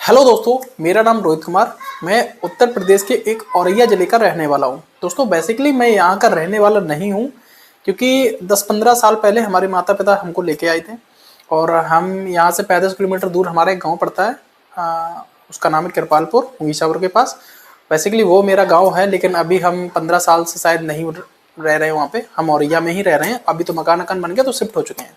Hello दोस्तों, मेरा नाम रोहित कुमार। मैं उत्तर प्रदेश के एक औरैया जिले का रहने वाला हूँ। दोस्तों बेसिकली मैं यहाँ का रहने वाला नहीं हूँ, क्योंकि 10-15 साल पहले हमारे माता पिता हमको लेके आए थे और हम यहाँ से 35 किलोमीटर दूर हमारा एक गाँव पड़ता है। उसका नाम है कृपालपुर, मुंगीसागर के पास। बेसिकली वो मेरा गाँव है, लेकिन अभी हम 15 साल से शायद नहीं रह रहे हैं वहाँ पे। हम औरैया में ही रह रहे हैं। अभी तो मकान अकान बन गया तो शिफ्ट हो चुके हैं।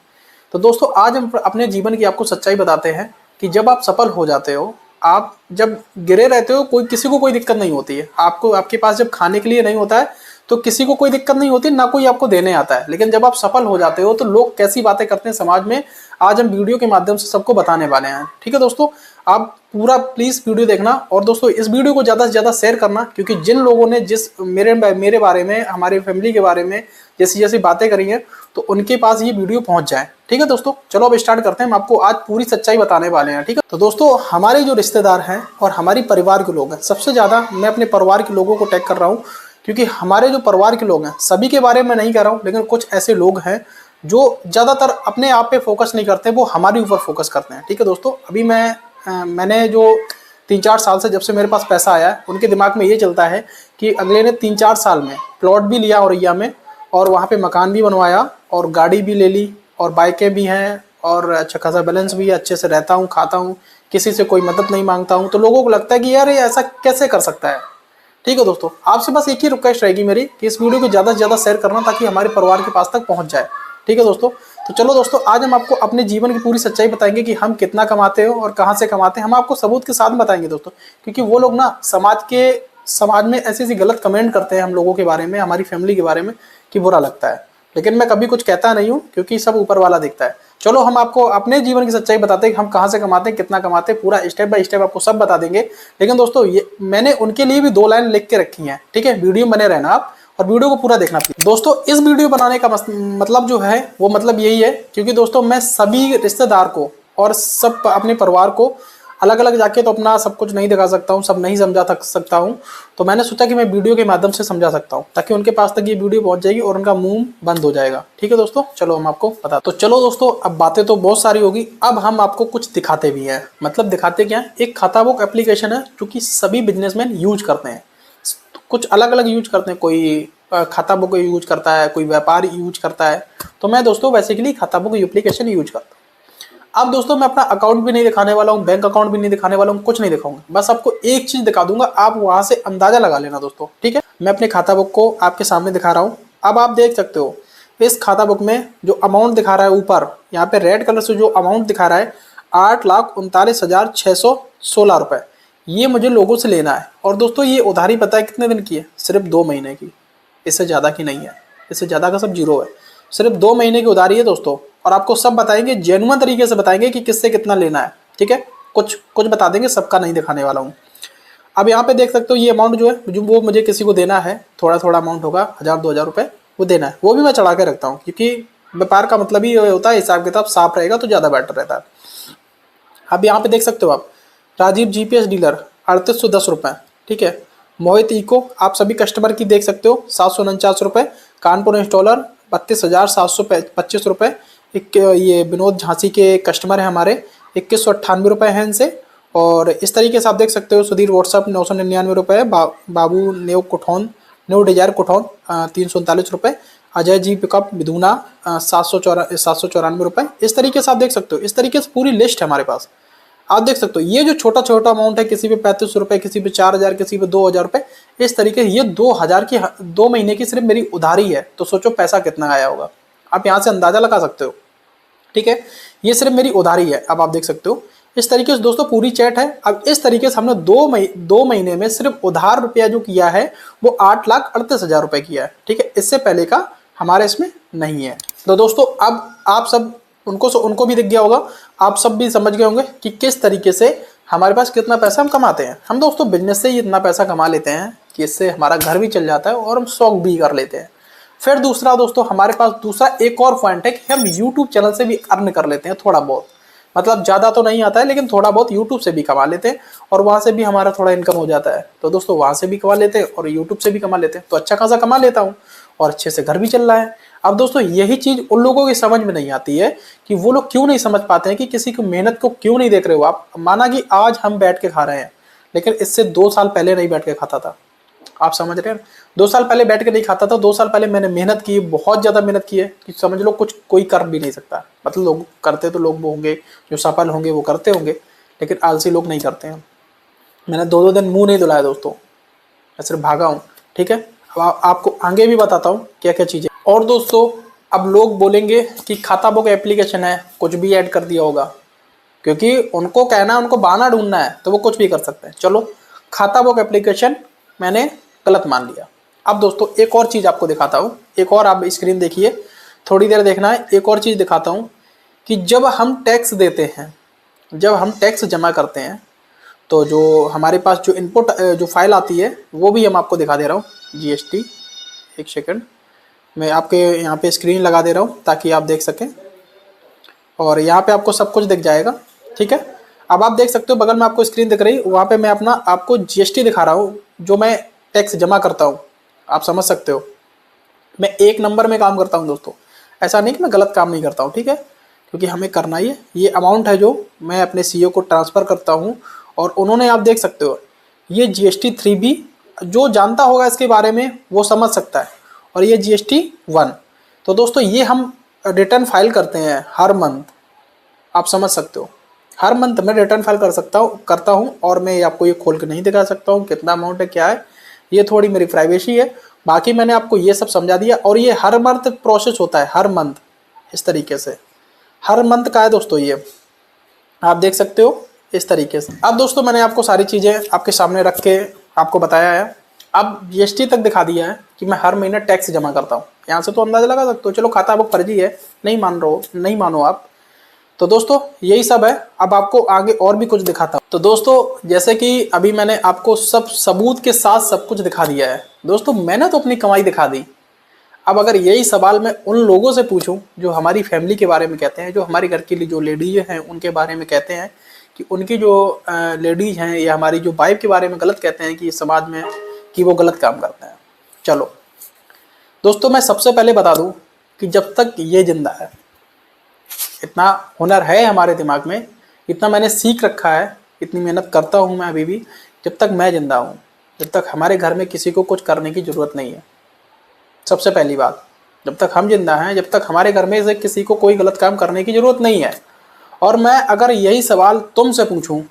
तो दोस्तों आज हम अपने जीवन की आपको सच्चाई बताते हैं कि जब आप सफल हो जाते हो, आप जब गिरे रहते हो, कोई किसी को कोई दिक्कत नहीं होती है। आपको आपके पास जब खाने के लिए नहीं होता है तो किसी को कोई दिक्कत नहीं होती, ना कोई आपको देने आता है। लेकिन जब आप सफल हो जाते हो तो लोग कैसी बातें करते हैं समाज में, आज हम वीडियो के माध्यम से सबको बताने वाले हैं। ठीक है दोस्तों, आप पूरा प्लीज वीडियो देखना। और दोस्तों इस वीडियो को ज्यादा से ज्यादा शेयर करना, क्योंकि जिन लोगों ने जिस मेरे बारे में, हमारी फैमिली के बारे में जैसी जैसी बातें करी हैं, तो उनके पास ये वीडियो पहुंच जाए। ठीक है दोस्तों, चलो अब स्टार्ट करते हैं। हम आपको आज पूरी सच्चाई बताने वाले हैं। ठीक है, तो दोस्तों हमारे जो रिश्तेदार हैं और हमारी परिवार के लोग हैं, सबसे ज्यादा मैं अपने परिवार के लोगों को टैग कर रहा हूँ, क्योंकि हमारे जो परिवार के लोग हैं, सभी के बारे में नहीं कह रहा हूँ, लेकिन कुछ ऐसे लोग हैं जो ज्यादातर अपने आप पे फोकस नहीं करते, वो हमारे ऊपर फोकस करते हैं। ठीक है दोस्तों, अभी मैंने जो 3-4 साल से, जब से मेरे पास पैसा आया है, उनके दिमाग में ये चलता है कि अगले ने 3-4 साल में प्लॉट भी लिया औरैया में, और वहाँ पे मकान भी बनवाया, और गाड़ी भी ले ली, और बाइकें भी हैं, और अच्छा खासा बैलेंस भी है, अच्छे से रहता हूँ, खाता हूँ, किसी से कोई मदद नहीं मांगता हूँ। तो लोगों को लगता है कि यार ये ऐसा कैसे कर सकता है। ठीक है दोस्तों, आपसे बस एक ही रिक्वेस्ट रहेगी मेरी कि इस वीडियो को ज़्यादा से ज़्यादा शेयर करना, ताकि हमारे परिवार के पास तक पहुँच जाए। ठीक है दोस्तों, तो चलो दोस्तों, आज हम आपको अपने जीवन की पूरी सच्चाई बताएंगे कि हम कितना कमाते हो और कहाँ से कमाते हैं। हम आपको सबूत के साथ बताएंगे दोस्तों, क्योंकि वो लोग ना समाज में ऐसी ऐसी गलत कमेंट करते हैं हम लोगों के बारे में, हमारी फैमिली के बारे में, कि बुरा लगता है। लेकिन मैं कभी कुछ कहता नहीं हूँ, क्योंकि सब ऊपर वाला दिखता है। चलो हम आपको अपने जीवन की सच्चाई बताते हैं कि हम कहाँ से कमाते हैं, कितना कमाते हैं, पूरा स्टेप बाय स्टेप आपको सब बता देंगे। लेकिन दोस्तों ये मैंने उनके लिए भी 2 लाइन लिख के रखी हैं। ठीक है, वीडियो में बने रहना आप, और वीडियो को पूरा देखना प्लीज। दोस्तों इस वीडियो बनाने का मतलब जो है वो मतलब यही है, क्योंकि दोस्तों मैं सभी रिश्तेदार को और सब अपने परिवार को अलग अलग जाके तो अपना सब कुछ नहीं दिखा सकता हूँ, सब नहीं समझा सकता हूँ। तो मैंने सोचा कि मैं वीडियो के माध्यम से समझा सकता हूँ, ताकि उनके पास तक ये वीडियो पहुंच जाएगी और उनका मुंह बंद हो जाएगा। ठीक है दोस्तों, चलो हम आपको बता। तो चलो दोस्तों, अब बातें तो बहुत सारी होगी, अब हम आपको कुछ दिखाते भी हैं। मतलब दिखाते क्या है, एक खाता बुक एप्लीकेशन है जो कि सभी बिजनेसमैन यूज करते हैं। कुछ अलग अलग यूज करते हैं, कोई खाता बुक यूज करता है, कोई व्यापार यूज करता है। तो मैं दोस्तों बेसिकली खाता बुक एप्लीकेशन यूज करता हूँ। अब दोस्तों मैं अपना अकाउंट भी नहीं दिखाने वाला हूँ, बैंक अकाउंट भी नहीं दिखाने वाला हूँ, कुछ नहीं दिखाऊंगा। बस आपको एक चीज दिखा दूंगा, आप वहां से अंदाजा लगा लेना दोस्तों। ठीक है, मैं अपने खाता बुक को आपके सामने दिखा रहा हूँ। अब आप देख सकते हो इस खाता बुक में जो अमाउंट दिखा रहा है ऊपर, यहाँ पे रेड कलर से जो अमाउंट दिखा रहा है 8,39,616 रुपए, ये मुझे लोगों से लेना है। और दोस्तों ये उधारी पता है कितने दिन की है? सिर्फ 2 महीने की, इससे ज़्यादा की नहीं है। इससे ज़्यादा का सब जीरो है, सिर्फ 2 महीने की उधारी है दोस्तों। और आपको सब बताएंगे, जेन्युइन तरीके से बताएंगे कि किससे कितना लेना है। ठीक है, कुछ कुछ बता देंगे, सबका नहीं दिखाने वाला हूँ। अब यहाँ पे देख सकते हो ये अमाउंट जो है, जो वो मुझे किसी को देना है, थोड़ा थोड़ा अमाउंट होगा, 1,000-2,000 रुपये वो देना है। वो भी मैं चढ़ा के रखता हूँ, क्योंकि व्यापार का मतलब ही होता है हिसाब किताब साफ रहेगा तो ज़्यादा बेटर रहता है। अब यहाँ पे देख सकते हो आप, राजीव GPS डीलर 3,810 रुपये। ठीक है, मोहित इको आप सभी कस्टमर की देख सकते हो 749 रुपये। कानपुर इंस्टॉलर 32,725 रुपये। एक ये विनोद झांसी के कस्टमर है हमारे, 2,198 रुपये हैं इनसे। और इस तरीके से आप देख सकते हो सुधीर व्हाट्सअप 999 रुपये। बाबू न्यू डिजायर कोठौन 339 रुपये। अजय जी पिकअप मिधुना 794 रुपये। इस तरीके से आप देख सकते हो, इस तरीके से पूरी लिस्ट है हमारे पास। आप देख सकते हो ये जो छोटा छोटा अमाउंट है, किसी पे 35 रुपये, किसी पे 4,000, किसी पे 2,000 रुपये, इस तरीके ये 2,000 की 2 महीने की सिर्फ मेरी उधारी है। तो सोचो पैसा कितना आया होगा, आप यहाँ से अंदाजा लगा सकते हो। ठीक है, ये सिर्फ मेरी उधारी है। अब आप देख सकते हो इस तरीके से दोस्तों पूरी चैट है। अब इस तरीके से हमने 2 महीने में सिर्फ उधार रुपया जो किया है वो 8,38,000 रुपये किया है। ठीक है, इससे पहले का हमारे इसमें नहीं है। तो दोस्तों अब आप सब उनको भी दिख गया होगा, आप सब भी समझ गए होंगे कि किस तरीके से हमारे पास कितना पैसा हम कमाते हैं। हम दोस्तों बिजनेस से ही इतना पैसा कमा लेते हैं कि इससे हमारा घर भी चल जाता है और हम शौक भी कर लेते हैं। फिर दूसरा दोस्तों हमारे पास दूसरा एक और पॉइंट है कि हम यूट्यूब चैनल से भी अर्न कर लेते हैं थोड़ा बहुत। मतलब ज़्यादा तो नहीं आता है, लेकिन थोड़ा बहुत यूट्यूब से भी कमा लेते हैं, और वहाँ से भी हमारा थोड़ा इनकम हो जाता है। तो दोस्तों वहाँ से भी कमा लेते हैं और यूट्यूब से भी कमा लेते हैं, तो अच्छा खासा कमा लेता हूँ और अच्छे से घर भी चल रहा है। अब दोस्तों यही चीज उन लोगों की समझ में नहीं आती है कि वो लोग क्यों नहीं समझ पाते हैं कि किसी की मेहनत को क्यों नहीं देख रहे हो आप। माना कि आज हम बैठ के खा रहे हैं, लेकिन इससे 2 साल पहले नहीं बैठ के खाता था। आप समझ रहे हैं, 2 साल पहले बैठ के नहीं खाता था। 2 साल पहले मैंने मेहनत की, बहुत ज्यादा मेहनत की है कि समझ लो कुछ कोई कर भी नहीं सकता। मतलब लोग करते तो लोग वो होंगे जो सफल होंगे, वो करते होंगे, लेकिन आलसी लोग नहीं करते हैं। मैंने 2-2 दिन मुंह नहीं धुलाया दोस्तों, मैं सिर्फ भागा हूँ। ठीक है, अब आपको आगे भी बताता हूँ क्या क्या चीजें। और दोस्तों अब लोग बोलेंगे कि खाता बुक एप्लीकेशन है, कुछ भी ऐड कर दिया होगा, क्योंकि उनको कहना है, उनको बहाना ढूंढना है, तो वो कुछ भी कर सकते हैं। चलो, खाता बुक एप्लीकेशन मैंने गलत मान लिया। अब दोस्तों एक और चीज आपको दिखाता हूँ, एक और आप स्क्रीन देखिए, थोड़ी देर देखना है। एक और चीज दिखाता हूँ कि जब हम टैक्स देते हैं, जब हम टैक्स जमा करते हैं, तो जो हमारे पास जो इनपुट जो फाइल आती है वो भी हम आपको दिखा दे रहा हूँ। जीएसटी, एक सेकंड, मैं आपके यहाँ पे स्क्रीन लगा दे रहा हूँ ताकि आप देख सकें, और यहाँ पे आपको सब कुछ दिख जाएगा। ठीक है, अब आप देख सकते हो बगल में आपको स्क्रीन दिख रही, वहाँ पे मैं अपना आपको जीएसटी दिखा रहा हूँ जो मैं टैक्स जमा करता हूँ। आप समझ सकते हो, मैं 1 नंबर में काम करता हूँ दोस्तों। ऐसा नहीं कि मैं गलत काम नहीं करता हूँ, ठीक है, क्योंकि हमें करना ही है। ये अमाउंट है जो मैं अपने सीईओ को ट्रांसफ़र करता हूँ, और उन्होंने, आप देख सकते हो, ये GST 3B, जो जानता होगा इसके बारे में वो समझ सकता है, और ये GST 1। तो दोस्तों ये हम रिटर्न फाइल करते हैं हर मंथ। आप समझ सकते हो, हर मंथ मैं रिटर्न फाइल करता हूँ, और मैं आपको ये खोल के नहीं दिखा सकता हूँ कितना अमाउंट है, क्या है, ये थोड़ी मेरी प्राइवेसी है। बाकी मैंने आपको ये सब समझा दिया, और ये हर मंथ प्रोसेस होता है, हर मंथ इस तरीके से, हर मंथ का है दोस्तों। ये आप देख सकते हो इस तरीके से। अब दोस्तों मैंने आपको सारी चीज़ें आपके सामने रख के आपको बताया है। अब जीएसटी तक दिखा दिया है कि मैं हर महीने टैक्स जमा करता हूँ। यहाँ से तो अंदाजा लगा सकते हो। चलो, खाता बुक फर्जी है, नहीं मान रहे हो, नहीं मानो आप, तो दोस्तों यही सब है। अब आपको आगे और भी कुछ दिखाता हूँ। तो दोस्तों जैसे कि अभी मैंने आपको सब सबूत के साथ सब कुछ दिखा दिया है दोस्तों, मैंने तो अपनी कमाई दिखा दी। अब अगर यही सवाल मैं उन लोगों से पूछूं जो हमारी फैमिली के बारे में कहते हैं, जो हमारी घर की जो लेडीज हैं उनके बारे में कहते हैं कि उनकी जो लेडीज हैं या हमारी जो वाइफ के बारे में गलत कहते हैं कि समाज में कि वो गलत काम करते हैं। चलो दोस्तों, मैं सबसे पहले बता दूं कि जब तक ये जिंदा है, इतना हुनर है हमारे दिमाग में, इतना मैंने सीख रखा है, इतनी मेहनत करता हूँ मैं अभी भी, जब तक मैं जिंदा हूँ, जब तक हमारे घर में किसी को कुछ करने की ज़रूरत नहीं है। सबसे पहली बात, जब तक हम जिंदा हैं, जब तक हमारे घर में से किसी को कोई गलत काम करने की ज़रूरत नहीं है। और मैं अगर यही सवाल तुमसे पूछूं,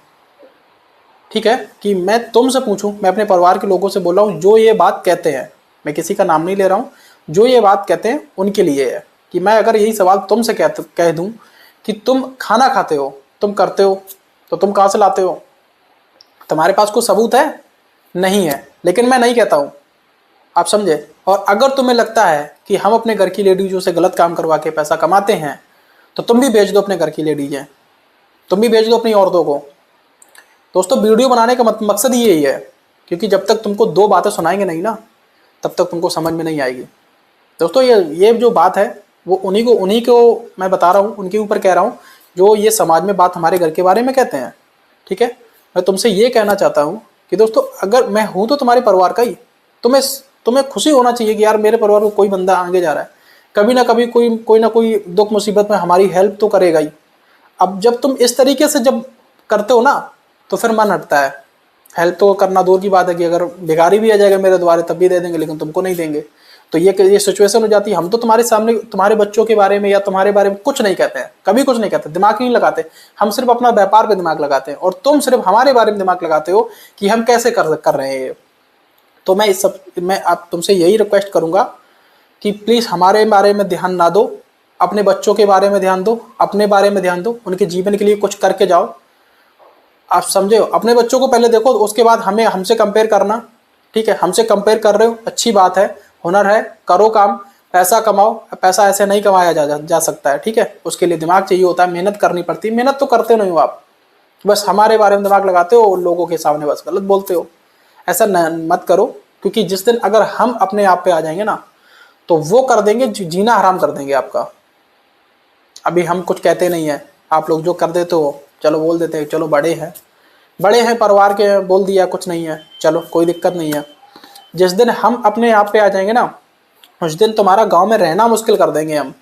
ठीक है, कि मैं तुमसे पूछूं, मैं अपने परिवार के लोगों से बोल रहा हूँ जो ये बात कहते हैं, मैं किसी का नाम नहीं ले रहा हूँ, जो ये बात कहते हैं उनके लिए है कि मैं अगर यही सवाल तुमसे कह दूं कि तुम खाना खाते हो, तुम करते हो, तो तुम कहाँ से लाते हो? तुम्हारे पास कोई सबूत है? नहीं है, लेकिन मैं नहीं कहता हूँ। आप समझे? और अगर तुम्हें लगता है कि हम अपने घर की लेडीजों से गलत काम करवा के पैसा कमाते हैं, तो तुम भी भेज दो अपने घर की लेडीजें, तुम भी भेज दो अपनी औरतों को। दोस्तों वीडियो बनाने का मकसद ही यही है, क्योंकि जब तक तुमको 2 बातें सुनाएंगे नहीं ना, तब तक तुमको समझ में नहीं आएगी। दोस्तों ये जो बात है वो उन्हीं को मैं बता रहा हूँ, उनके ऊपर कह रहा हूँ जो ये समाज में बात हमारे घर के बारे में कहते हैं। ठीक है, मैं तुमसे ये कहना चाहता हूँ कि दोस्तों अगर मैं हूँ तो तुम्हारे परिवार का ही, तुम्हें खुशी होना चाहिए कि यार मेरे परिवार को कोई बंदा आगे जा रहा है, कभी ना कभी कोई ना कोई दुख मुसीबत में हमारी हेल्प तो करेगा ही। अब जब तुम इस तरीके से जब करते हो ना, तो फिर मन हटता है। हेल्प तो करना दूर की बात है कि अगर भिखारी भी आ जाएगा मेरे द्वारे तब भी दे देंगे, लेकिन तुमको नहीं देंगे। तो ये सिचुएशन हो जाती है। हम तो तुम्हारे सामने तुम्हारे बच्चों के बारे में या तुम्हारे बारे में कुछ नहीं कहते हैं, कभी कुछ नहीं कहते, दिमाग नहीं लगाते। हम सिर्फ अपना व्यापार पे दिमाग लगाते हैं, और तुम सिर्फ हमारे बारे में दिमाग लगाते हो कि हम कैसे कर रहे हैं। तो मैं आप तुमसे यही रिक्वेस्ट करूंगा कि प्लीज़ हमारे बारे में ध्यान ना दो, अपने बच्चों के बारे में ध्यान दो, अपने बारे में ध्यान दो, उनके जीवन के लिए कुछ करके जाओ। आप समझे हो? अपने बच्चों को पहले देखो, उसके बाद हमसे कंपेयर करना। ठीक है, हमसे कंपेयर कर रहे हो, अच्छी बात है, हुनर है, करो काम, पैसा कमाओ। पैसा ऐसे नहीं कमाया जा सकता है। ठीक है, उसके लिए दिमाग चाहिए होता है, मेहनत करनी पड़ती है। मेहनत तो करते नहीं हो आप, बस हमारे बारे में दिमाग लगाते हो और लोगों के सामने बस गलत बोलते हो। ऐसा मत करो, क्योंकि जिस दिन अगर हम अपने आप पे आ जाएंगे ना, तो वो कर देंगे, जीना हराम कर देंगे आपका। अभी हम कुछ कहते नहीं है, आप लोग जो कर देते हो, चलो बोल देते हैं, चलो बड़े हैं परिवार के, बोल दिया कुछ नहीं है, चलो कोई दिक्कत नहीं है। जिस दिन हम अपने आप पे आ जाएंगे ना, उस दिन तुम्हारा गांव में रहना मुश्किल कर देंगे हम।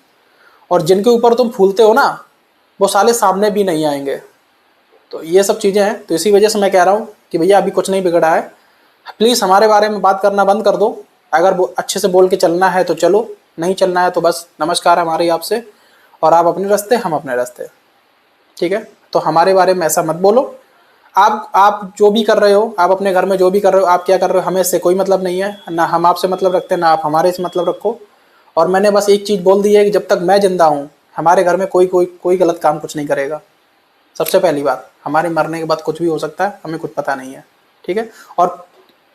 और जिनके ऊपर तुम फूलते हो ना, वो साले सामने भी नहीं आएंगे। तो ये सब चीज़ें हैं। तो इसी वजह से मैं कह रहा हूँ कि भैया अभी कुछ नहीं बिगड़ा है, प्लीज़ हमारे बारे में बात करना बंद कर दो। अगर वो अच्छे से बोल के चलना है तो चलो, नहीं चलना है तो बस नमस्कार हमारी आपसे, और आप अपने रास्ते, हम अपने रास्ते। ठीक है, तो हमारे बारे में ऐसा मत बोलो। आप जो भी कर रहे हो, आप अपने घर में जो भी कर रहे हो, आप क्या कर रहे हो, हमें इससे कोई मतलब नहीं है। ना हम आपसे मतलब रखते हैं, ना आप हमारे से मतलब रखो। और मैंने बस एक चीज़ बोल दी है कि जब तक मैं जिंदा हूँ, हमारे घर में कोई गलत काम कुछ नहीं करेगा। सबसे पहली बात, हमारे मरने के बाद कुछ भी हो सकता है, हमें कुछ पता नहीं है। ठीक है, और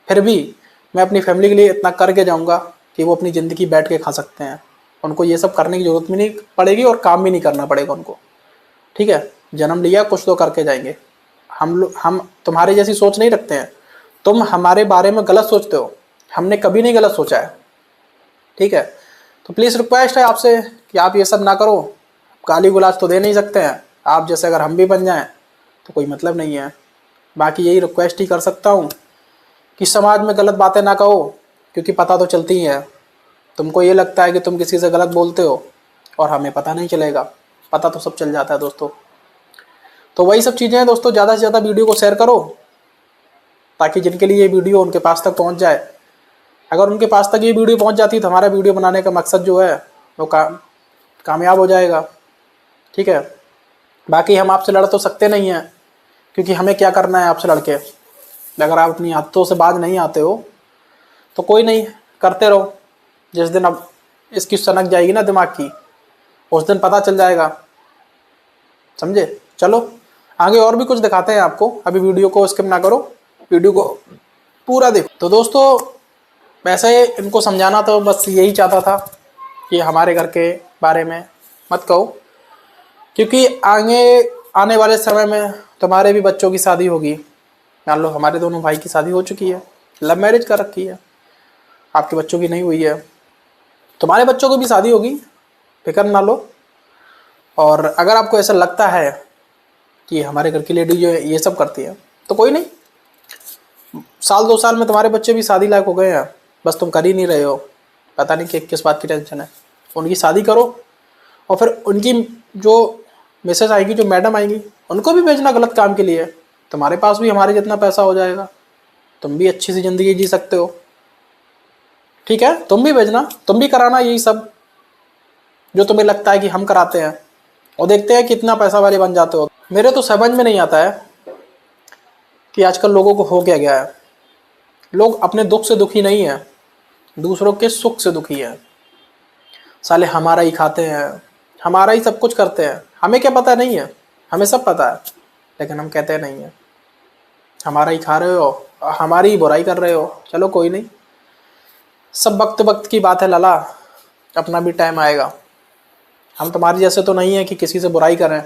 फिर भी मैं अपनी फैमिली के लिए इतना करके जाऊँगा कि वो अपनी ज़िंदगी बैठ के खा सकते हैं। उनको ये सब करने की ज़रूरत भी नहीं पड़ेगी और काम भी नहीं करना पड़ेगा उनको। ठीक है, जन्म लिया, कुछ तो करके जाएंगे। हम तुम्हारे जैसी सोच नहीं रखते हैं। तुम हमारे बारे में गलत सोचते हो, हमने कभी नहीं गलत सोचा है। ठीक है, तो प्लीज़ रिक्वेस्ट है आपसे कि आप ये सब ना करो। गाली गुलाज तो दे नहीं सकते हैं, आप जैसे अगर हम भी बन जाएं तो कोई मतलब नहीं है। बाकी यही रिक्वेस्ट ही कर सकता हूँ कि समाज में गलत बातें ना कहो, क्योंकि पता तो चलती ही है। तुमको ये लगता है कि तुम किसी से गलत बोलते हो और हमें पता नहीं चलेगा, पता तो सब चल जाता है दोस्तों। तो वही सब चीज़ें हैं दोस्तों। ज़्यादा से ज़्यादा वीडियो को शेयर करो ताकि जिनके लिए ये वीडियो उनके पास तक पहुंच जाए। अगर उनके पास तक ये वीडियो पहुंच जाती है तो हमारा वीडियो बनाने का मकसद जो है वो कामयाब हो जाएगा। ठीक है, बाकी हम आपसे लड़ तो सकते नहीं हैं, क्योंकि हमें क्या करना है आपसे लड़के। अगर आप अपनी आदतों से बाज नहीं आते हो तो कोई नहीं, करते रहो। जिस दिन अब इसकी सनक जाएगी ना दिमाग की, उस दिन पता चल जाएगा, समझे। चलो आगे और भी कुछ दिखाते हैं आपको। अभी वीडियो को स्किप ना करो, वीडियो को पूरा देखो। तो दोस्तों वैसे इनको समझाना तो बस यही चाहता था कि हमारे घर के बारे में मत कहो, क्योंकि आगे आने वाले समय में तुम्हारे भी बच्चों की शादी होगी। मान लो हमारे दोनों भाई की शादी हो चुकी है, लव मैरिज कर रखी है, आपके बच्चों की नहीं हुई है, तुम्हारे बच्चों को भी शादी होगी, फिक्र ना लो। और अगर आपको ऐसा लगता है कि हमारे घर की लेडी जो है ये सब करती है, तो कोई नहीं, साल 2 साल में तुम्हारे बच्चे भी शादी लायक हो गए हैं, बस तुम कर ही नहीं रहे हो। पता नहीं कि किस बात की टेंशन है। उनकी शादी करो, और फिर उनकी जो मिसेस आएगी, जो मैडम आएंगी, उनको भी भेजना गलत काम के लिए। तुम्हारे पास भी हमारे जितना पैसा हो जाएगा, तुम भी अच्छी सी ज़िंदगी जी सकते हो। ठीक है, तुम भी भेजना, तुम भी कराना यही सब जो तुम्हें लगता है कि हम कराते हैं, और देखते हैं कितना पैसा वाले बन जाते हो। मेरे तो समझ में नहीं आता है कि आजकल लोगों को हो क्या गया है। लोग अपने दुख से दुखी नहीं है, दूसरों के सुख से दुखी है। साले हमारा ही खाते हैं, हमारा ही सब कुछ करते हैं। हमें क्या पता नहीं है, हमें सब पता है, लेकिन हम कहते नहीं है। हमारा ही खा रहे हो, हमारी ही बुराई कर रहे हो। चलो कोई नहीं, सब वक्त वक्त की बात है लाला, अपना भी टाइम आएगा। हम तुम्हारे जैसे तो नहीं है कि किसी से बुराई करें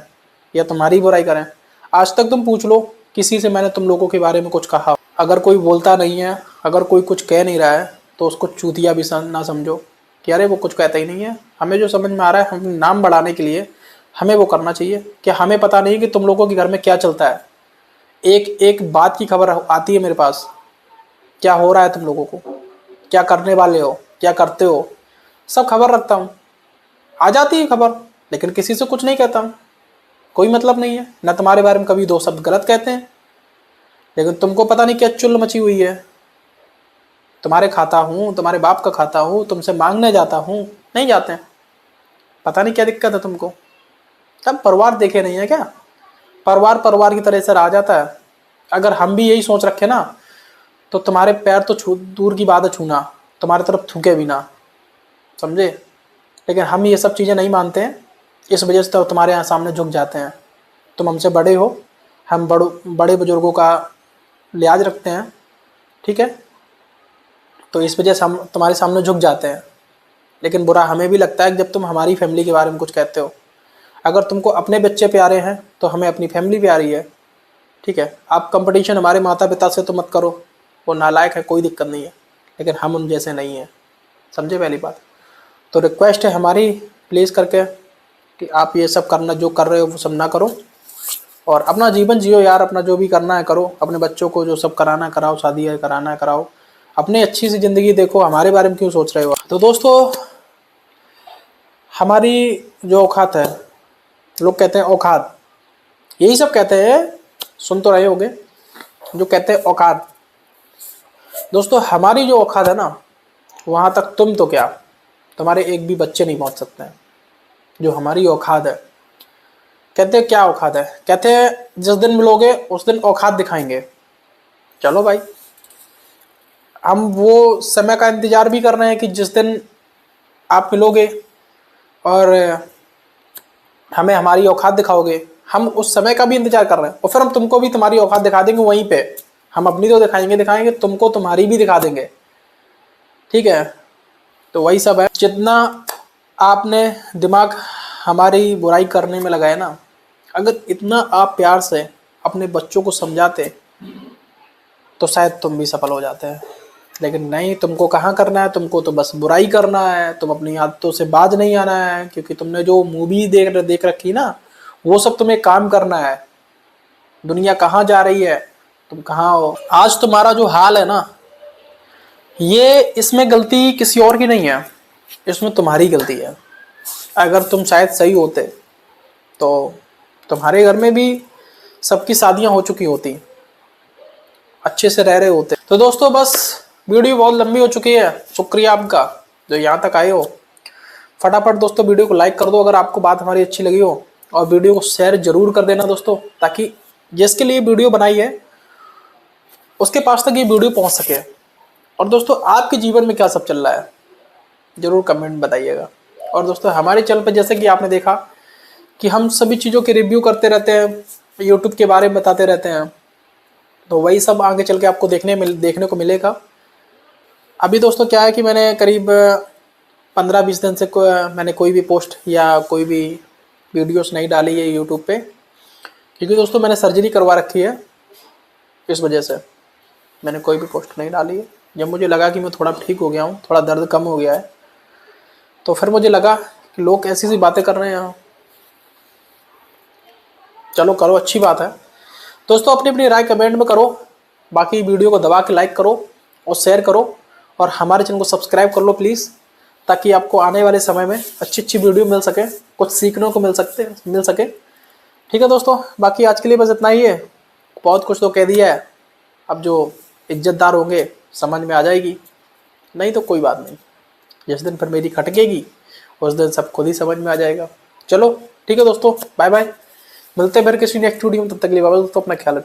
या तुम्हारी बुराई करें। आज तक तुम पूछ लो किसी से मैंने तुम लोगों के बारे में कुछ कहा। अगर कोई बोलता नहीं है, अगर कोई कुछ कह नहीं रहा है, तो उसको चूतिया भी ना समझो कि अरे वो कुछ कहता ही नहीं है। हमें जो समझ में आ रहा है, हम नाम बढ़ाने के लिए हमें वो करना चाहिए। कि हमें पता नहीं कि तुम लोगों के घर में क्या चलता है। एक एक बात की खबर आती है मेरे पास, क्या हो रहा है तुम लोगों को, क्या करने वाले हो, क्या करते हो, सब खबर रखता हूँ। आ जाती है खबर, लेकिन किसी से कुछ नहीं कहता हूँ। कोई मतलब नहीं है ना, तुम्हारे बारे में कभी 2 शब्द गलत कहते हैं, लेकिन तुमको पता नहीं क्या चुल मची हुई है। तुम्हारे खाता हूँ, तुम्हारे बाप का खाता हूँ, तुमसे मांगने जाता हूँ, नहीं जाते हैं। पता नहीं क्या दिक्कत है तुमको। तब परिवार देखे नहीं है क्या? परिवार परिवार की तरह से रह जाता है। अगर हम भी यही सोच रखे ना, तो तुम्हारे पैर तो दूर की बात है छूना, तुम्हारी तरफ थूके भी ना, समझे। लेकिन हम ये सब चीज़ें नहीं मानते हैं, इस वजह से तो तुम्हारे यहाँ सामने झुक जाते हैं। तुम हमसे बड़े हो, हम बड़े बुजुर्गों का लिहाज रखते हैं, ठीक है, तो इस वजह से हम तुम्हारे सामने झुक जाते हैं। लेकिन बुरा हमें भी लगता है कि जब तुम हमारी फैमिली के बारे में कुछ कहते हो। अगर तुमको अपने बच्चे प्यारे हैं तो हमें अपनी फैमिली प्यारी है, ठीक है। आप कंपटीशन हमारे माता पिता से तो मत करो, वो नालायक है, कोई दिक्कत नहीं है, लेकिन हम उन जैसे नहीं हैं, समझे पहली बात। तो रिक्वेस्ट है हमारी, प्लीज़ करके कि आप ये सब करना, जो कर रहे हो वो सब ना करो, और अपना जीवन जियो यार। अपना जो भी करना है करो, अपने बच्चों को जो सब कराना है कराओ, शादी है कराना है कराओ, अपनी अच्छी सी ज़िंदगी देखो, हमारे बारे में क्यों सोच रहे हो। तो दोस्तों, हमारी जो औकात है, लोग कहते हैं औकात, यही सब कहते हैं, सुन तो रहे होगे जो कहते हैं औकात। दोस्तों, हमारी जो औकात है ना, वहाँ तक तुम तो क्या, तुम्हारे एक भी बच्चे नहीं पहुँच सकते हैं। जो हमारी औकात है, कहते हैं क्या औकात है, कहते हैं जिस दिन मिलोगे उस दिन औकात दिखाएंगे। चलो भाई, हम वो समय का इंतजार भी कर रहे हैं कि जिस दिन आप मिलोगे और हमें हमारी औकात दिखाओगे। हम उस समय का भी इंतजार कर रहे हैं और फिर हम तुमको भी तुम्हारी औकात दिखा देंगे वहीं पे। हम अपनी तो दिखाएंगे, तुमको तुम्हारी भी दिखा देंगे, ठीक है। तो वही सब है। जितना आपने दिमाग हमारी बुराई करने में लगाया ना, अगर इतना आप प्यार से अपने बच्चों को समझाते तो शायद तुम भी सफल हो जाते हैं। लेकिन नहीं, तुमको कहाँ करना है, तुमको तो बस बुराई करना है। तुम अपनी आदतों से बाज नहीं आना है, क्योंकि तुमने जो मूवी देख रखी ना, वो सब तुम्हें काम करना है। दुनिया कहाँ जा रही है, तुम कहाँ हो। आज तुम्हारा जो हाल है ना, ये इसमें गलती किसी और की नहीं है, इसमें तुम्हारी गलती है। अगर तुम शायद सही होते तो तुम्हारे घर में भी सबकी शादियां हो चुकी होती, अच्छे से रह रहे होते। तो दोस्तों, बस वीडियो बहुत लंबी हो चुकी है। शुक्रिया आपका जो यहाँ तक आए हो। फटाफट दोस्तों वीडियो को लाइक कर दो अगर आपको बात हमारी अच्छी लगी हो, और वीडियो को शेयर जरूर कर देना दोस्तों, ताकि जिसके लिए वीडियो बनाई है उसके पास तक ये वीडियो पहुँच सके। और दोस्तों, आपके जीवन में क्या सब चल रहा है जरूर कमेंट बताइएगा। और दोस्तों, हमारे चैनल पर जैसे कि आपने देखा कि हम सभी चीज़ों के रिव्यू करते रहते हैं, यूट्यूब के बारे में बताते रहते हैं, तो वही सब आगे चल के आपको देखने को मिलेगा। अभी दोस्तों क्या है कि मैंने करीब 15-20 दिन से मैंने कोई भी पोस्ट या कोई भी वीडियोस नहीं डाली है यूट्यूब पे, क्योंकि दोस्तों मैंने सर्जरी करवा रखी है। इस वजह से मैंने कोई भी पोस्ट नहीं डाली है। जब मुझे लगा कि मैं थोड़ा ठीक हो गया हूँ, थोड़ा दर्द कम हो गया है, तो फिर मुझे लगा कि लोग ऐसी सी बातें कर रहे हैं, चलो करो, अच्छी बात है। दोस्तों, अपनी अपनी राय कमेंट में करो, बाकी वीडियो को दबा के लाइक करो और शेयर करो, और हमारे चैनल को सब्सक्राइब कर लो प्लीज़, ताकि आपको आने वाले समय में अच्छी अच्छी वीडियो मिल सके, कुछ सीखने को मिल सके। ठीक है दोस्तों, बाकी आज के लिए बस इतना ही है। बहुत कुछ तो कह दिया है, अब जो इज्जतदार होंगे समझ में आ जाएगी, नहीं तो कोई बात नहीं। जिस दिन फिर मेरी खटकेगी उस दिन सब खुद ही समझ में आ जाएगा। चलो ठीक है दोस्तों, बाय बाय। मिलते हैं फिर किसी नेक्स्ट वीडियो में, तब तक के लिए बाय। दोस्तों, अपना ख्याल रखिए।